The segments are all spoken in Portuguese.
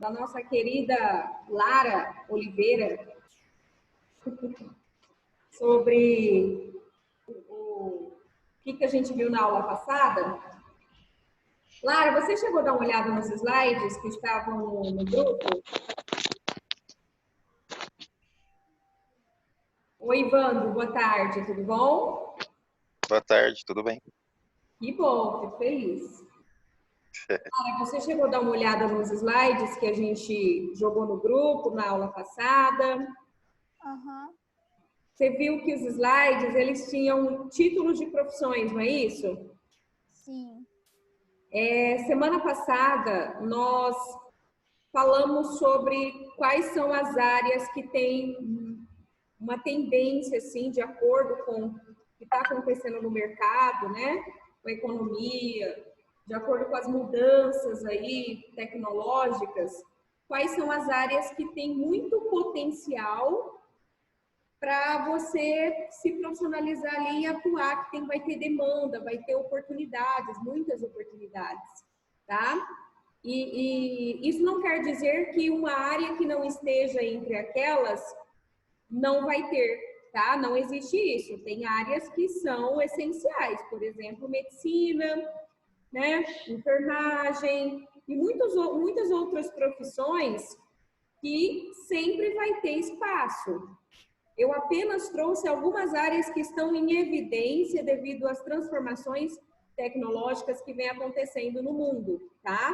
da nossa querida Lara Oliveira sobre o que a gente viu na aula passada. Lara, você chegou a dar uma olhada nos slides que estavam no grupo? Oi, Ivandro, boa tarde, tudo bom? Boa tarde, tudo bem? Que bom, fico feliz. Lara, você chegou a dar uma olhada nos slides que a gente jogou no grupo na aula passada? Uhum. Você viu que os slides, eles tinham títulos de profissões, não é isso? Sim. Semana passada, nós falamos sobre quais são as áreas que têm uma tendência, assim, de acordo com o que está acontecendo no mercado, né? Com a economia, de acordo com as mudanças aí tecnológicas, quais são as áreas que têm muito potencial para você se profissionalizar ali e atuar, que vai ter demanda, vai ter oportunidades, muitas oportunidades, tá? E isso não quer dizer que uma área que não esteja entre aquelas não vai ter, tá? Não existe isso. Tem áreas que são essenciais, por exemplo, medicina, né? Enfermagem e muitas outras profissões que sempre vai ter espaço. Eu apenas trouxe algumas áreas que estão em evidência devido às transformações tecnológicas que vem acontecendo no mundo, tá?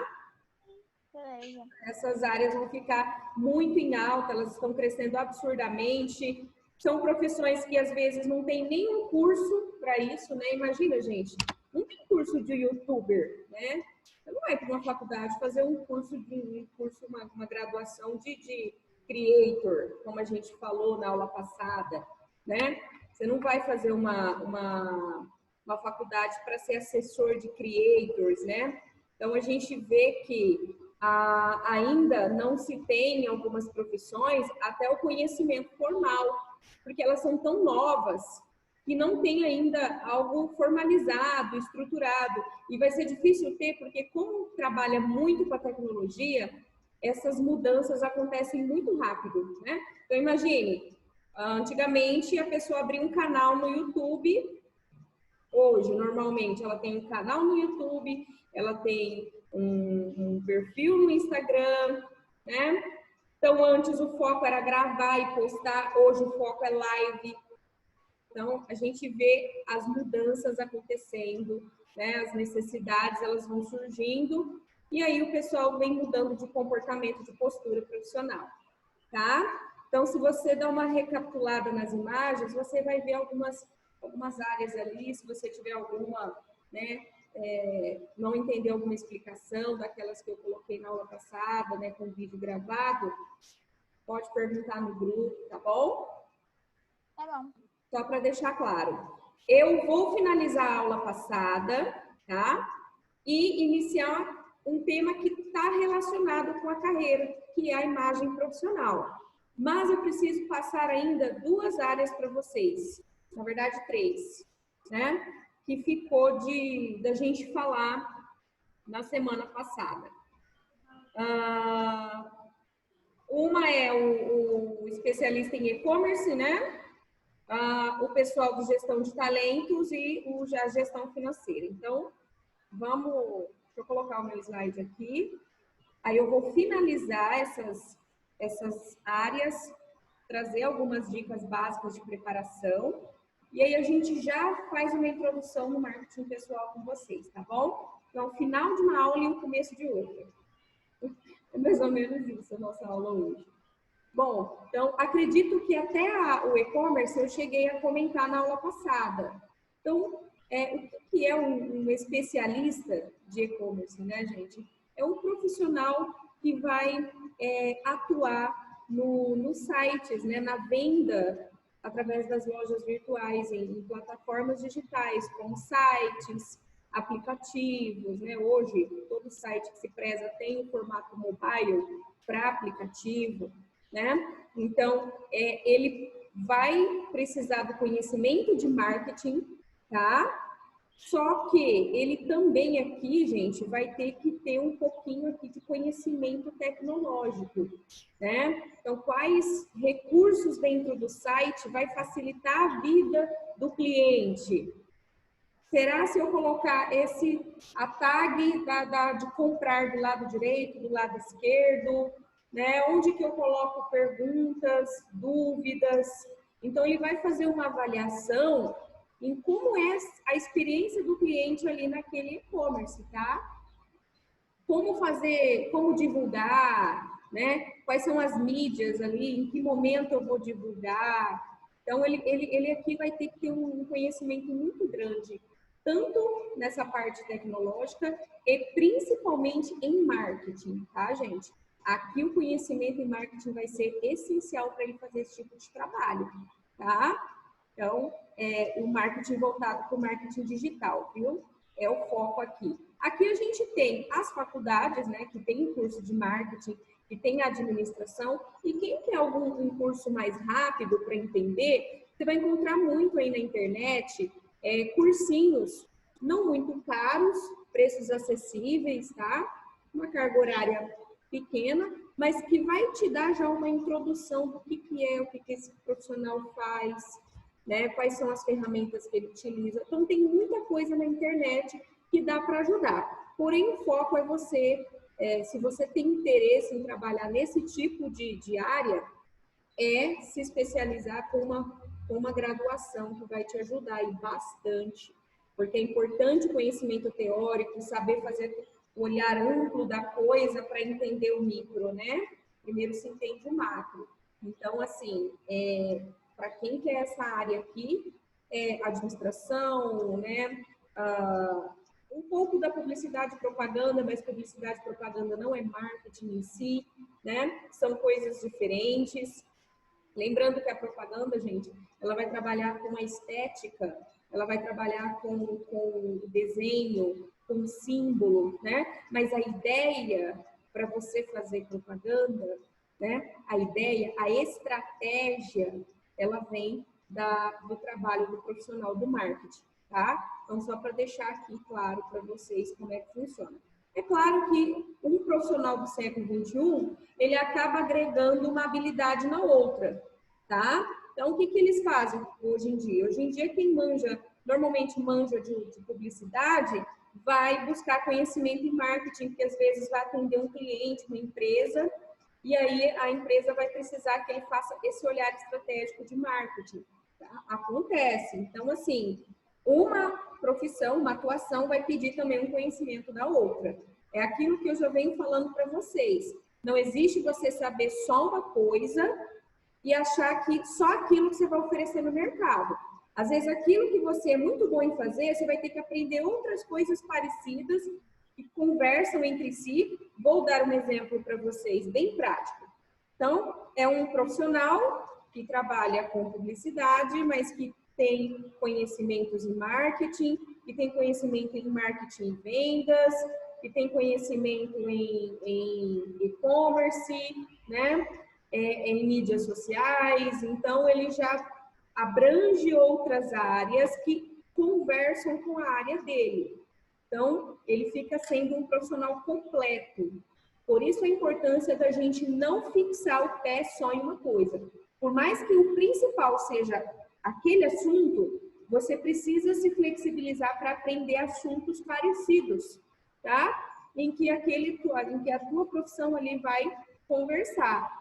Beleza. Essas áreas vão ficar muito em alta, elas estão crescendo absurdamente. São profissões que às vezes não tem nenhum curso para isso, né? Imagina, gente, não tem curso de youtuber, né? Você não vai para uma faculdade fazer um curso uma graduação de creator, como a gente falou na aula passada, né? Você não vai fazer uma faculdade para ser assessor de creators, né? Então a gente vê que ainda não se tem em algumas profissões até o conhecimento formal, porque elas são tão novas que não tem ainda algo formalizado, estruturado. E vai ser difícil ter, porque como trabalha muito com a tecnologia, essas mudanças acontecem muito rápido, né? Então, imagine, antigamente a pessoa abria um canal no YouTube, hoje, normalmente, ela tem um canal no YouTube, ela tem um perfil no Instagram, né? Então, antes o foco era gravar e postar, hoje o foco é live. Então, a gente vê as mudanças acontecendo, né? As necessidades, elas vão surgindo, e aí o pessoal vem mudando de comportamento, de postura profissional, tá? Então, se você dá uma recapitulada nas imagens, você vai ver algumas áreas ali, se você tiver alguma, né, não entender alguma explicação daquelas que eu coloquei na aula passada, né, com vídeo gravado, pode perguntar no grupo, tá bom? Tá bom. Só para deixar claro. Eu vou finalizar a aula passada, tá? E iniciar um tema que está relacionado com a carreira, que é a imagem profissional. Mas eu preciso passar ainda 2 áreas para vocês, na verdade 3, né? Que ficou da gente falar na semana passada. Uma é o especialista em e-commerce, né? O pessoal de gestão de talentos e a gestão financeira. Então, deixa eu colocar o meu slide aqui. Aí eu vou finalizar essas áreas, trazer algumas dicas básicas de preparação. E aí a gente já faz uma introdução no marketing pessoal com vocês, tá bom? Então, final de uma aula e o começo de outra. É mais ou menos isso a nossa aula hoje. Bom, então, acredito que até o e-commerce eu cheguei a comentar na aula passada. Então, o que é um especialista de e-commerce, né, gente? É um profissional que vai atuar nos sites, né, na venda através das lojas virtuais, em plataformas digitais, como sites, aplicativos, né? Hoje, todo site que se preza tem o formato mobile para aplicativo, né? Então, ele vai precisar do conhecimento de marketing, tá? Só que ele também aqui, gente, vai ter que ter um pouquinho aqui de conhecimento tecnológico, né? Então, quais recursos dentro do site vai facilitar a vida do cliente? Será se eu colocar a tag de comprar do lado direito, do lado esquerdo, né? Onde que eu coloco perguntas, dúvidas? Então, ele vai fazer uma avaliação em como é a experiência do cliente ali naquele e-commerce, tá? Como fazer, como divulgar, né? Quais são as mídias ali, em que momento eu vou divulgar. Então, ele aqui vai ter que ter um conhecimento muito grande, tanto nessa parte tecnológica e principalmente em marketing, tá, gente? Aqui o conhecimento em marketing vai ser essencial para ele fazer esse tipo de trabalho, tá? Então, o marketing voltado para o marketing digital, viu? É o foco aqui. Aqui a gente tem as faculdades, né, que tem curso de marketing, que tem administração, e quem quer um curso mais rápido para entender, você vai encontrar muito aí na internet cursinhos não muito caros, preços acessíveis, tá? Uma carga horária pequena, mas que vai te dar já uma introdução do que é, o que esse profissional faz, né? Quais são as ferramentas que ele utiliza. Então, tem muita coisa na internet que dá para ajudar. Porém, o foco é você, se você tem interesse em trabalhar nesse tipo de área, se especializar com uma graduação que vai te ajudar aí bastante. Porque é importante o conhecimento teórico, saber fazer o olhar amplo da coisa para entender o micro, né? Primeiro se entende o macro. Então, assim, para quem quer essa área aqui, administração, né? Um pouco da publicidade e propaganda, mas publicidade e propaganda não é marketing em si, né? São coisas diferentes. Lembrando que a propaganda, gente, ela vai trabalhar com a estética, ela vai trabalhar com o desenho, com o símbolo, né? Mas a ideia para você fazer propaganda, né? A ideia, a estratégia, ela vem do trabalho do profissional do marketing, tá? Então, só para deixar aqui claro para vocês como é que funciona. É claro que um profissional do século XXI, ele acaba agregando uma habilidade na outra, tá? Então, o que eles fazem hoje em dia? Hoje em dia, quem normalmente manja de publicidade, vai buscar conhecimento em marketing, que às vezes vai atender um cliente, uma empresa, e aí a empresa vai precisar que ele faça esse olhar estratégico de marketing. Tá? Acontece. Então, assim, uma profissão, uma atuação vai pedir também um conhecimento da outra. É aquilo que eu já venho falando para vocês. Não existe você saber só uma coisa e achar que só aquilo que você vai oferecer no mercado. Às vezes, aquilo que você é muito bom em fazer, você vai ter que aprender outras coisas parecidas que conversam entre si. Vou dar um exemplo para vocês, bem prático. Então, é um profissional que trabalha com publicidade, mas que tem conhecimentos em marketing, que tem conhecimento em marketing e vendas, que tem conhecimento em e-commerce, né? Em mídias sociais. Então, ele já abrange outras áreas que conversam com a área dele. Então, ele fica sendo um profissional completo. Por isso a importância da gente não fixar o pé só em uma coisa. Por mais que o principal seja aquele assunto, você precisa se flexibilizar para aprender assuntos parecidos, tá? Em que a tua profissão ali vai conversar.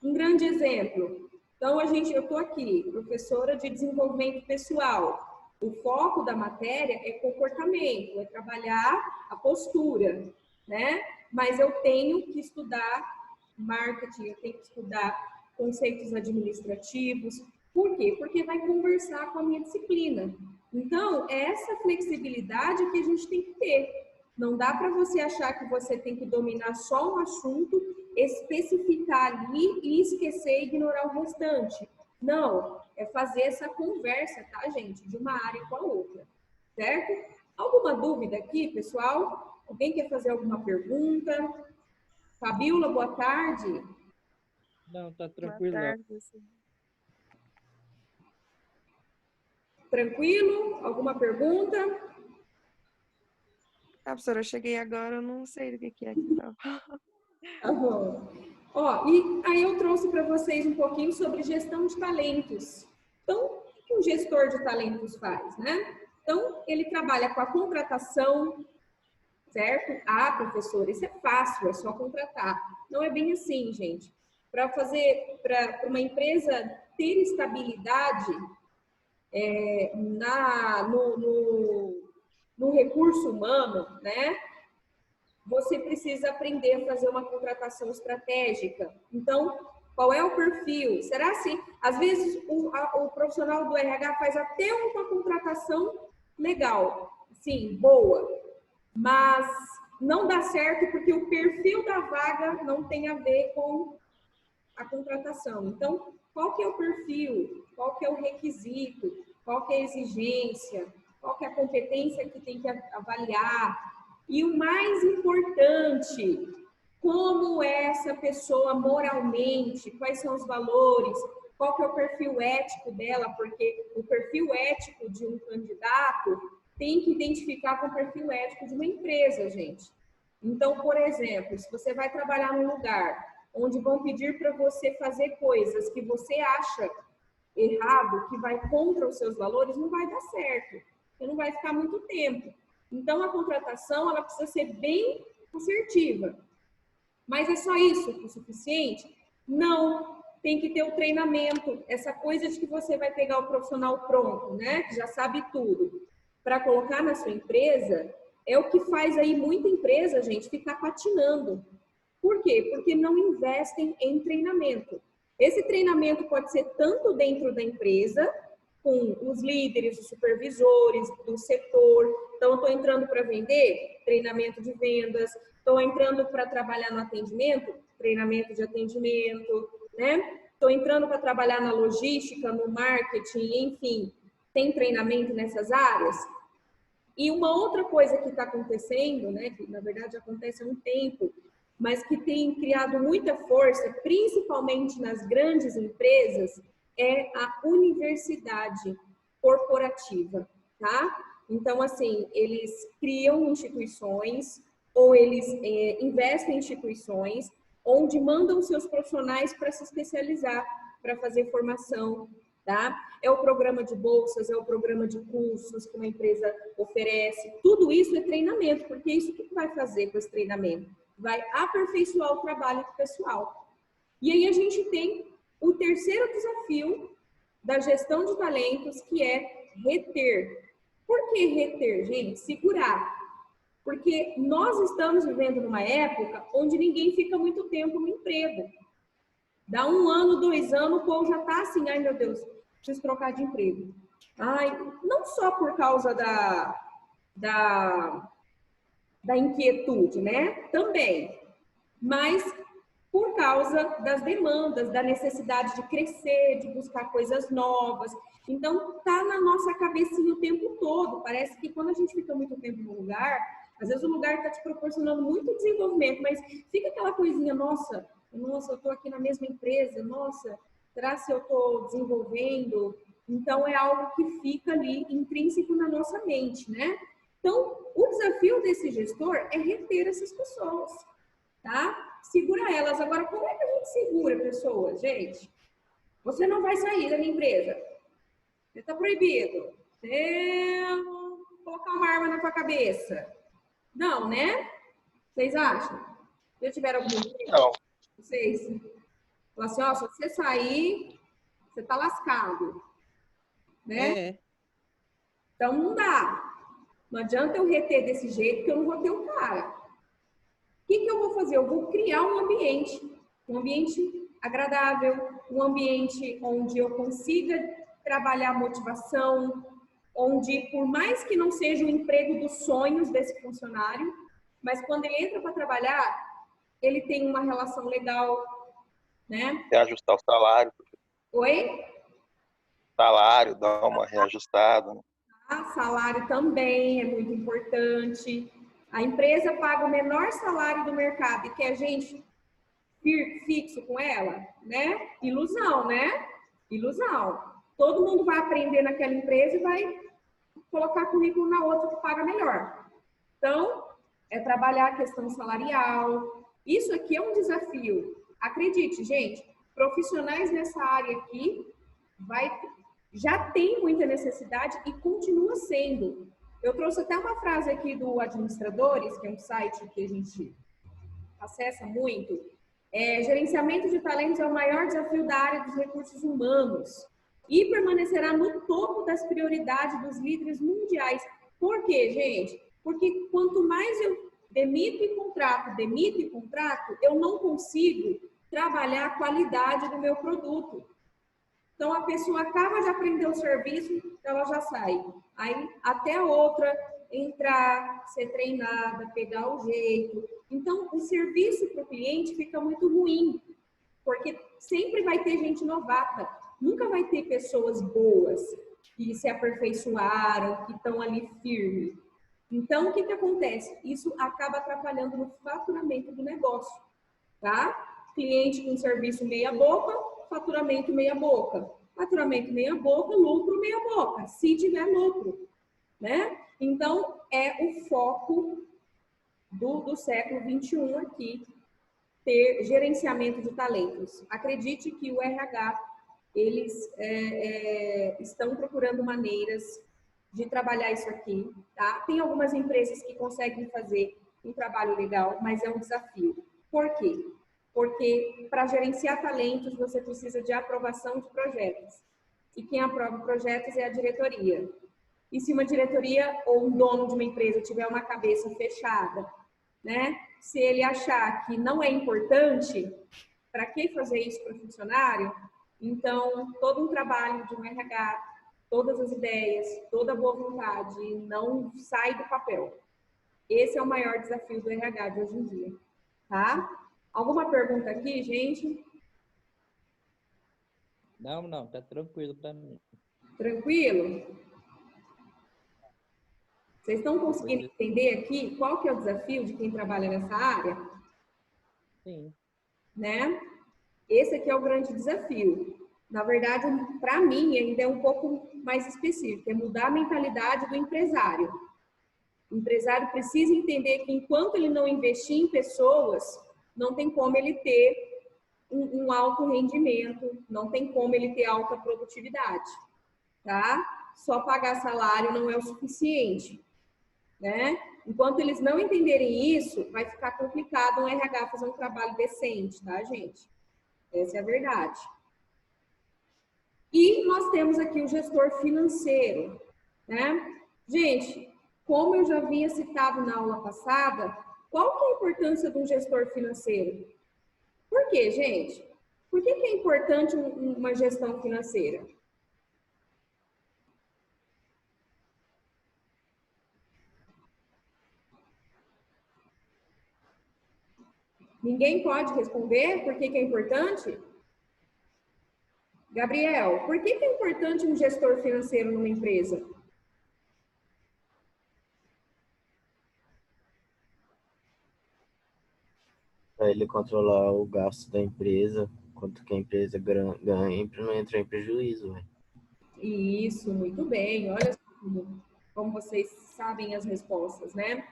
Um grande exemplo. Então, eu estou aqui, professora de desenvolvimento pessoal. O foco da matéria é comportamento, é trabalhar a postura, né? Mas eu tenho que estudar marketing, eu tenho que estudar conceitos administrativos. Por quê? Porque vai conversar com a minha disciplina. Então, é essa flexibilidade que a gente tem que ter. Não dá para você achar que você tem que dominar só um assunto, especificar ali e esquecer e ignorar o restante. Não, é fazer essa conversa, tá, gente? De uma área com a outra, certo? Alguma dúvida aqui, pessoal? Alguém quer fazer alguma pergunta? Fabiola, boa tarde. Não, tá tranquilo. Boa tarde, sim. Tranquilo? Alguma pergunta? professora, eu cheguei agora, eu não sei do que é aqui, não. Aham. Ó, e aí eu trouxe para vocês um pouquinho sobre gestão de talentos. Então, o que um gestor de talentos faz, né? Então, ele trabalha com a contratação, certo? Ah, professor, isso é fácil, é só contratar. Não é bem assim, gente. Para uma empresa ter estabilidade no recurso humano, né? Você precisa aprender a fazer uma contratação estratégica. Então, qual é o perfil? Será assim? Às vezes, o profissional do RH faz até uma contratação legal, sim, boa, mas não dá certo porque o perfil da vaga não tem a ver com a contratação. Então, qual que é o perfil? Qual que é o requisito? Qual que é a exigência? Qual que é a competência que tem que avaliar? E o mais importante, como é essa pessoa moralmente? Quais são os valores? Qual que é o perfil ético dela? Porque o perfil ético de um candidato tem que identificar com o perfil ético de uma empresa, gente. Então, por exemplo, se você vai trabalhar num lugar onde vão pedir para você fazer coisas que você acha errado, que vai contra os seus valores, não vai dar certo. Você não vai ficar muito tempo. Então, a contratação, ela precisa ser bem assertiva. Mas é só isso o suficiente? Não. Tem que ter o treinamento, essa coisa de que você vai pegar o profissional pronto, né? Que já sabe tudo, para colocar na sua empresa, é o que faz aí muita empresa, gente, ficar patinando. Por quê? Porque não investem em treinamento. Esse treinamento pode ser tanto dentro da empresa, com os líderes, os supervisores do setor. Então, eu estou entrando para vender, treinamento de vendas. Estou entrando para trabalhar no atendimento, treinamento de atendimento, né? Estou entrando para trabalhar na logística, no marketing, enfim. Tem treinamento nessas áreas? E uma outra coisa que está acontecendo, né, que na verdade acontece há um tempo, mas que tem criado muita força, principalmente nas grandes empresas, é a universidade corporativa, tá? Então, assim, eles criam instituições ou eles investem em instituições onde mandam seus profissionais para se especializar, para fazer formação, tá? É o programa de bolsas, é o programa de cursos que uma empresa oferece. Tudo isso é treinamento, porque isso que vai fazer com esse treinamento? Vai aperfeiçoar o trabalho do pessoal. E aí a gente tem o terceiro desafio da gestão de talentos, que é reter. Por que reter, gente? Segurar. Porque nós estamos vivendo numa época onde ninguém fica muito tempo no emprego. Dá 1 ano, 2 anos, o povo já está assim, ai meu Deus, preciso trocar de emprego. Ai, não só por causa da inquietude, né? Também. Mas por causa das demandas, da necessidade de crescer, de buscar coisas novas. Então, tá na nossa cabecinha o tempo todo. Parece que quando a gente fica muito tempo no lugar, às vezes o lugar está te proporcionando muito desenvolvimento, mas fica aquela coisinha, nossa, eu estou aqui na mesma empresa, nossa, será que eu estou desenvolvendo? Então, é algo que fica ali intrínseco na nossa mente, né? Então, o desafio desse gestor é reter essas pessoas, tá? Segura elas. Agora, como é que a gente segura pessoas, gente? Você não vai sair da minha empresa. Você está proibido. Você colocar uma arma na tua cabeça. Não, né? Vocês acham? Já tiveram algum tempo? Não. Vocês? Falar assim, ó, se você sair, você tá lascado. Né? É. Então, não dá. Não adianta eu reter desse jeito, que eu não vou ter o cara. O que eu vou fazer? Eu vou criar um ambiente agradável, um ambiente onde eu consiga trabalhar motivação, onde, por mais que não seja o emprego dos sonhos desse funcionário, mas quando ele entra para trabalhar, ele tem uma relação legal, né? Reajustar o salário. Oi? Salário, dar uma reajustada. Né? Salário também é muito importante. A empresa paga o menor salário do mercado e quer gente fixo com ela, né? Ilusão, né? Ilusão. Todo mundo vai aprender naquela empresa e vai colocar currículo na outra que paga melhor. Então, é trabalhar a questão salarial. Isso aqui é um desafio. Acredite, gente, profissionais nessa área aqui já tem muita necessidade e continua sendo. Eu trouxe até uma frase aqui do Administradores, que é um site que a gente acessa muito. Gerenciamento de talentos é o maior desafio da área dos recursos humanos e permanecerá no topo das prioridades dos líderes mundiais. Por quê, gente? Porque quanto mais eu demito e contrato, eu não consigo trabalhar a qualidade do meu produto. Então, a pessoa acaba de aprender o serviço, ela já sai. Aí, até a outra entrar, ser treinada, pegar o jeito. Então, o serviço para o cliente fica muito ruim, porque sempre vai ter gente novata. Nunca vai ter pessoas boas que se aperfeiçoaram, que estão ali firmes. Então, o que acontece? Isso acaba atrapalhando no faturamento do negócio, tá? Cliente com serviço meia boca, faturamento meia boca. Faturamento meia boca, lucro meia boca, se tiver lucro, né? Então, é o foco do século XXI aqui, ter gerenciamento de talentos. Acredite que o RH, eles estão procurando maneiras de trabalhar isso aqui, tá? Tem algumas empresas que conseguem fazer um trabalho legal, mas é um desafio. Por quê? Porque para gerenciar talentos, você precisa de aprovação de projetos. E quem aprova projetos é a diretoria. E se uma diretoria ou um dono de uma empresa tiver uma cabeça fechada, né? Se ele achar que não é importante, para que fazer isso para o funcionário? Então, todo um trabalho de um RH, todas as ideias, toda a boa vontade não sai do papel. Esse é o maior desafio do RH de hoje em dia, tá? Alguma pergunta aqui, gente? Não, tá tranquilo para mim. Tranquilo? Vocês estão conseguindo entender aqui qual que é o desafio de quem trabalha nessa área? Sim. Né? Esse aqui é o grande desafio. Na verdade, para mim, ainda é um pouco mais específico, é mudar a mentalidade do empresário. O empresário precisa entender que enquanto ele não investir em pessoas, não tem como ele ter um alto rendimento, não tem como ele ter alta produtividade, tá? Só pagar salário não é o suficiente, né? Enquanto eles não entenderem isso, vai ficar complicado um RH fazer um trabalho decente, tá, gente? Essa é a verdade. E nós temos aqui o gestor financeiro, né? Gente, como eu já havia citado na aula passada, qual que é a importância de um gestor financeiro? Por quê, gente? Por que é importante uma gestão financeira? Ninguém pode responder por que é importante? Gabriel, por que é importante um gestor financeiro numa empresa? Para ele controlar o gasto da empresa, quanto que a empresa ganha, para não entrar em prejuízo, velho. Isso, muito bem. Olha como vocês sabem as respostas, né?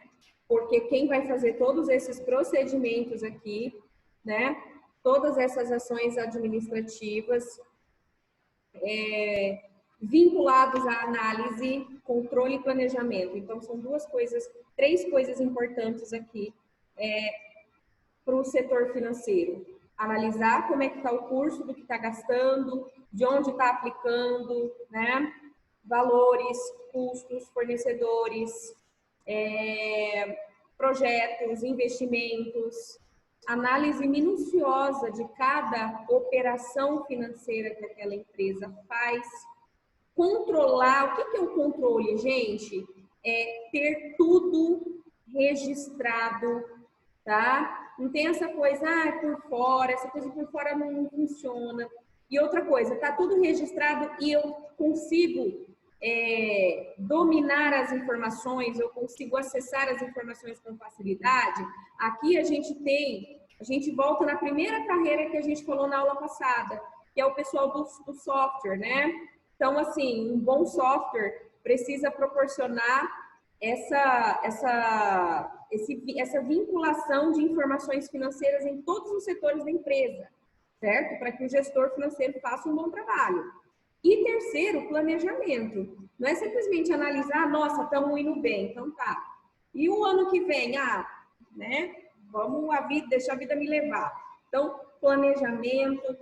Porque quem vai fazer todos esses procedimentos aqui, né? Todas essas ações administrativas vinculados à análise, controle e planejamento. Então, são três coisas importantes aqui para o setor financeiro. Analisar como é que está o curso do que está gastando, de onde está aplicando, né? Valores, custos, fornecedores, projetos, investimentos, análise minuciosa de cada operação financeira que aquela empresa faz, controlar. O que é o controle, gente? É ter tudo registrado, tá? Não tem essa coisa, por fora, essa coisa por fora não funciona. E outra coisa, tá tudo registrado e eu consigo dominar as informações, eu consigo acessar as informações com facilidade. Aqui a gente volta na primeira carreira que a gente falou na aula passada, que é o pessoal do software, né? Então, assim, um bom software precisa proporcionar essa vinculação de informações financeiras em todos os setores da empresa, certo? Para que o gestor financeiro faça um bom trabalho. E terceiro, planejamento. Não é simplesmente analisar, nossa, estamos indo bem, então tá. E o ano que vem, né? Vamos deixar a vida me levar. Então, planejamento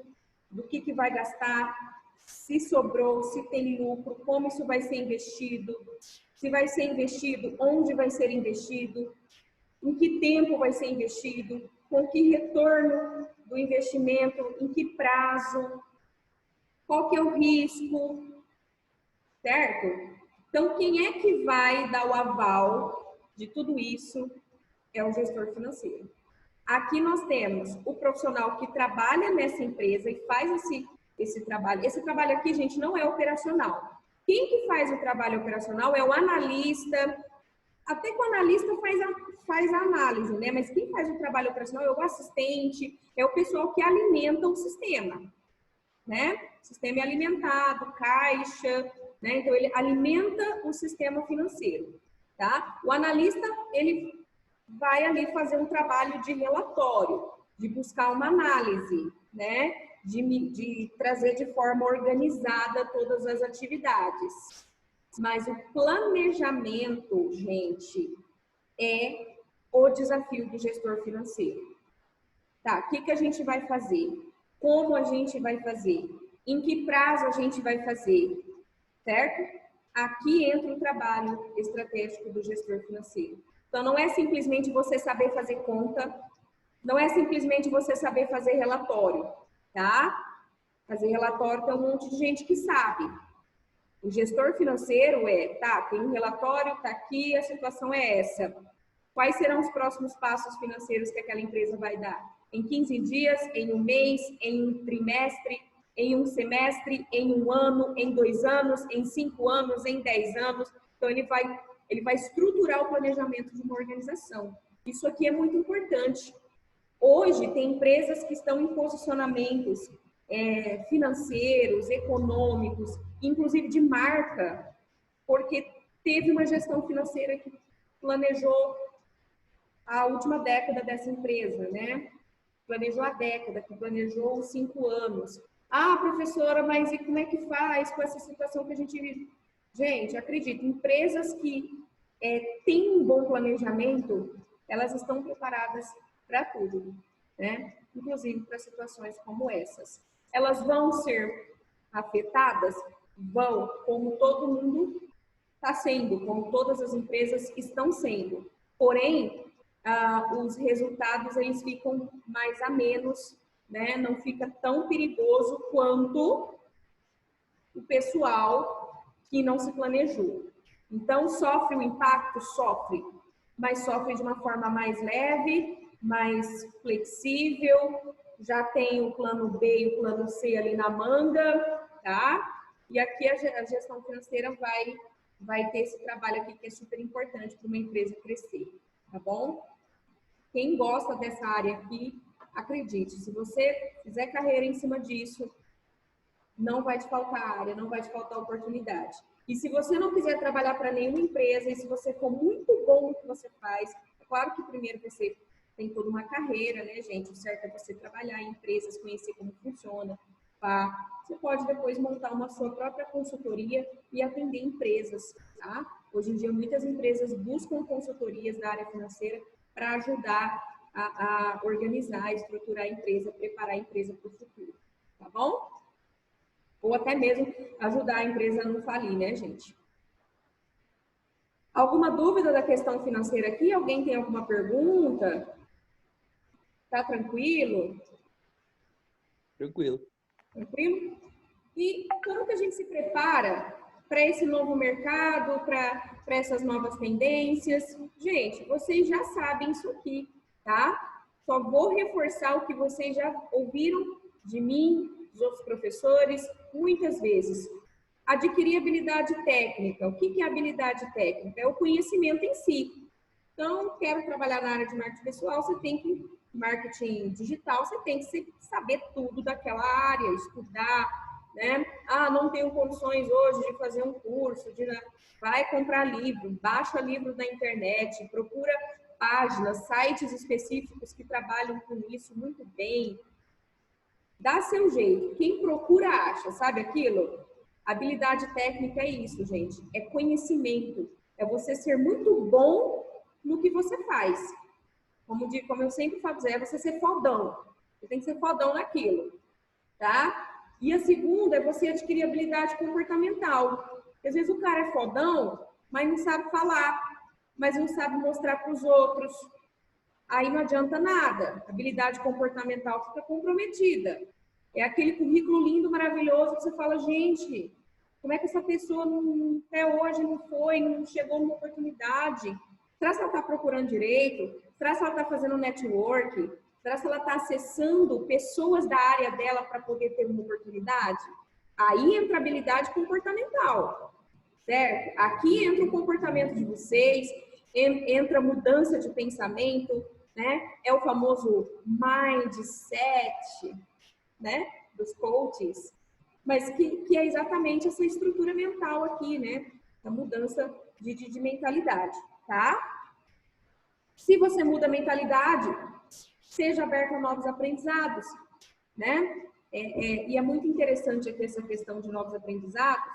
do que vai gastar, se sobrou, se tem lucro, como isso vai ser investido, se vai ser investido, onde vai ser investido, em que tempo vai ser investido, com que retorno do investimento, em que prazo, qual que é o risco, certo? Então, quem é que vai dar o aval de tudo isso é o gestor financeiro. Aqui nós temos o profissional que trabalha nessa empresa e faz esse trabalho. Esse trabalho aqui, gente, não é operacional. Quem que faz o trabalho operacional é o analista. Até que o analista faz a análise, né? Mas quem faz o trabalho operacional é o assistente, é o pessoal que alimenta o sistema, né? O sistema é alimentado, caixa, né? Então, ele alimenta o sistema financeiro, tá? O analista, ele vai ali fazer um trabalho de relatório, de buscar uma análise, né? De trazer de forma organizada todas as atividades. Mas o planejamento, gente, é o desafio do gestor financeiro. Tá, o que a gente vai fazer? Como a gente vai fazer? Em que prazo a gente vai fazer? Certo? Aqui entra o trabalho estratégico do gestor financeiro. Então, não é simplesmente você saber fazer conta, não é simplesmente você saber fazer relatório, tá? Fazer relatório tem um monte de gente que sabe. O gestor financeiro tem um relatório, tá aqui, a situação é essa. Quais serão os próximos passos financeiros que aquela empresa vai dar? Em 15 dias, em um mês, em um trimestre, em um semestre, em um ano, em 2 anos, em 5 anos, em 10 anos. Então, ele vai estruturar o planejamento de uma organização. Isso aqui é muito importante. Hoje, tem empresas que estão em posicionamentos financeiros, econômicos, inclusive de marca, porque teve uma gestão financeira que planejou a última década dessa empresa, né? Planejou a década, que planejou os 5 anos. Ah, professora, mas e como é que faz com essa situação que a gente vive? Gente, acredito, empresas que têm um bom planejamento, elas estão preparadas para tudo, né? Inclusive para situações como essas. Elas vão ser afetadas? Vão, como todo mundo está sendo, como todas as empresas estão sendo. Porém, os resultados eles ficam mais a menos, né? Não fica tão perigoso quanto o pessoal que não se planejou. Então, sofre o impacto? Sofre, mas sofre de uma forma mais leve, mais flexível, já tem o plano B e o plano C ali na manga, tá? E aqui a gestão financeira vai ter esse trabalho aqui que é super importante para uma empresa crescer, tá bom? Quem gosta dessa área aqui, acredite, se você fizer carreira em cima disso, não vai te faltar área, não vai te faltar oportunidade. E se você não quiser trabalhar para nenhuma empresa, e se você for muito bom no que você faz, é claro que primeiro você tem toda uma carreira, né, gente? O certo é você trabalhar em empresas, conhecer como funciona, tá? Você pode depois montar uma sua própria consultoria e atender empresas, tá? Hoje em dia, muitas empresas buscam consultorias da área financeira para ajudar a organizar, a estruturar a empresa, preparar a empresa para o futuro, tá bom? Ou até mesmo ajudar a empresa a não falir, né, gente? Alguma dúvida da questão financeira aqui? Alguém tem alguma pergunta? Tá tranquilo? Tranquilo. Tranquilo? E como que a gente se prepara para esse novo mercado, para essas novas tendências? Gente, vocês já sabem isso aqui, tá? Só vou reforçar o que vocês já ouviram de mim, dos outros professores, muitas vezes. Adquirir habilidade técnica. O que é habilidade técnica? É o conhecimento em si. Então, quero trabalhar na área de marketing pessoal, você tem que, marketing digital, você tem que saber tudo daquela área, estudar, né? Ah, não tenho condições hoje de fazer um curso, vai comprar livro, baixa livro da internet, procura páginas, sites específicos que trabalham com isso muito bem. Dá seu jeito. Quem procura, acha. Sabe aquilo? Habilidade técnica é isso, gente. É conhecimento. É você ser muito bom no que você faz. Como eu sempre falo, é você ser fodão. Você tem que ser fodão naquilo. Tá? E a segunda é você adquirir habilidade comportamental. Porque às vezes o cara é fodão, mas não sabe falar, mas não sabe mostrar para os outros. Aí não adianta nada. A habilidade comportamental fica comprometida. É aquele currículo lindo, maravilhoso, que você fala, gente, como é que essa pessoa até hoje não foi, não chegou numa oportunidade? Será que ela está procurando direito? Será que ela está fazendo network? Será que ela está acessando pessoas da área dela para poder ter uma oportunidade? Aí entra a habilidade comportamental, certo? Aqui entra o comportamento de vocês, entra a mudança de pensamento, né? É o famoso mindset, né? Dos coaches, mas que é exatamente essa estrutura mental aqui, né? A mudança de mentalidade, tá? Se você muda a mentalidade, seja aberto a novos aprendizados, né? E é muito interessante aqui essa questão de novos aprendizados,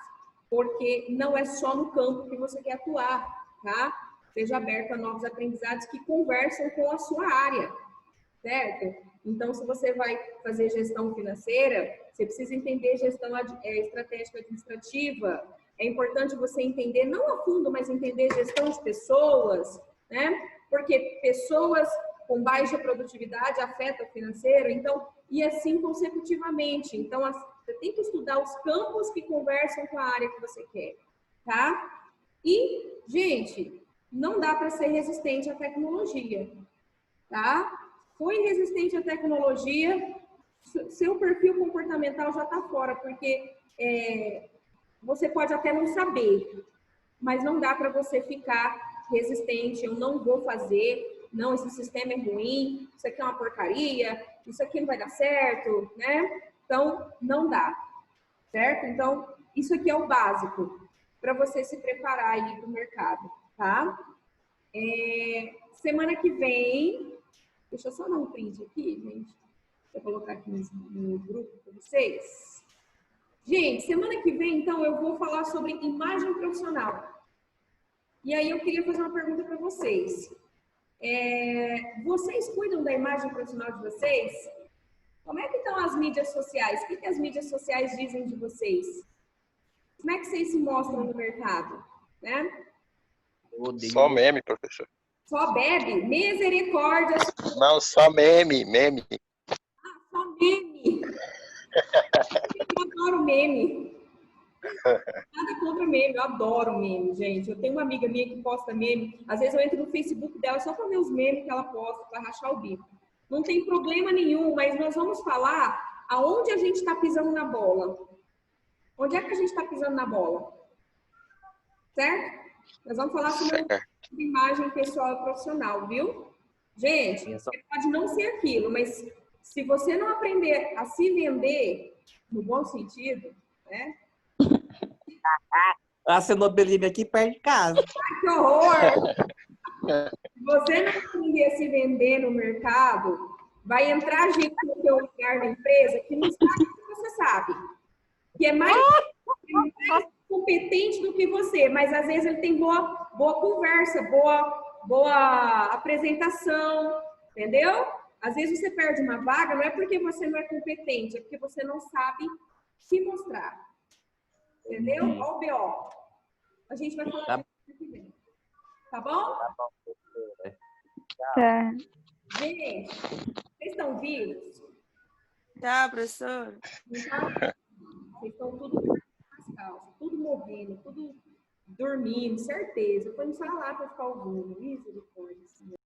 porque não é só no campo que você quer atuar, tá? Seja aberto a novos aprendizados que conversam com a sua área, certo? Então, se você vai fazer gestão financeira, você precisa entender gestão estratégica administrativa. É importante você entender, não a fundo, mas entender gestão de pessoas, né? Porque pessoas com baixa produtividade afeta o financeiro, então, e assim consecutivamente. Então, você tem que estudar os campos que conversam com a área que você quer, tá? E, gente, não dá para ser resistente à tecnologia, tá? Foi resistente à tecnologia, seu perfil comportamental já está fora, porque você pode até não saber, mas não dá para você ficar resistente, eu não vou fazer, não, esse sistema é ruim, isso aqui é uma porcaria, isso aqui não vai dar certo, né? Então, não dá, certo? Então, isso aqui é o básico para você se preparar aí para o mercado, tá? Semana que vem, deixa eu só dar um print aqui, gente, vou colocar aqui no grupo para vocês. Gente, semana que vem, então, eu vou falar sobre imagem profissional. E aí eu queria fazer uma pergunta para vocês. Vocês cuidam da imagem profissional de vocês? Como é que estão as mídias sociais? O que as mídias sociais dizem de vocês? Como é que vocês se mostram no mercado? Né? Só meme, professor. Só bebe? Misericórdia! Não, só meme. Só meme! Eu adoro meme. Nada contra meme, eu adoro meme, gente. Eu tenho uma amiga minha que posta meme. Às vezes eu entro no Facebook dela só para ver os memes que ela posta, para rachar o bico. Não tem problema nenhum, mas nós vamos falar aonde a gente está pisando na bola. Onde é que a gente está pisando na bola? Certo? Nós vamos falar sobre imagem pessoal e profissional, viu? Gente, você pode não ser aquilo, mas se você não aprender a se vender, no bom sentido, né? A Cenobelina aqui perto de casa. Ai, que horror! Se você não aprender a se vender no mercado, vai entrar gente no seu lugar na empresa que não sabe o que você sabe. Que é mais competente do que você, mas às vezes ele tem boa conversa, boa apresentação, entendeu? Às vezes você perde uma vaga, não é porque você não é competente, é porque você não sabe se mostrar. Entendeu? Olha o BO. A gente vai falar disso aqui dentro. Tá bom? Tá bom. Tá. Gente, vocês estão vivos? Tá, professor? Então, vocês estão tudo nas calças, tudo morrendo, tudo dormindo, certeza. Põe só lá para ficar ouvindo. Misericórdia, Senhor.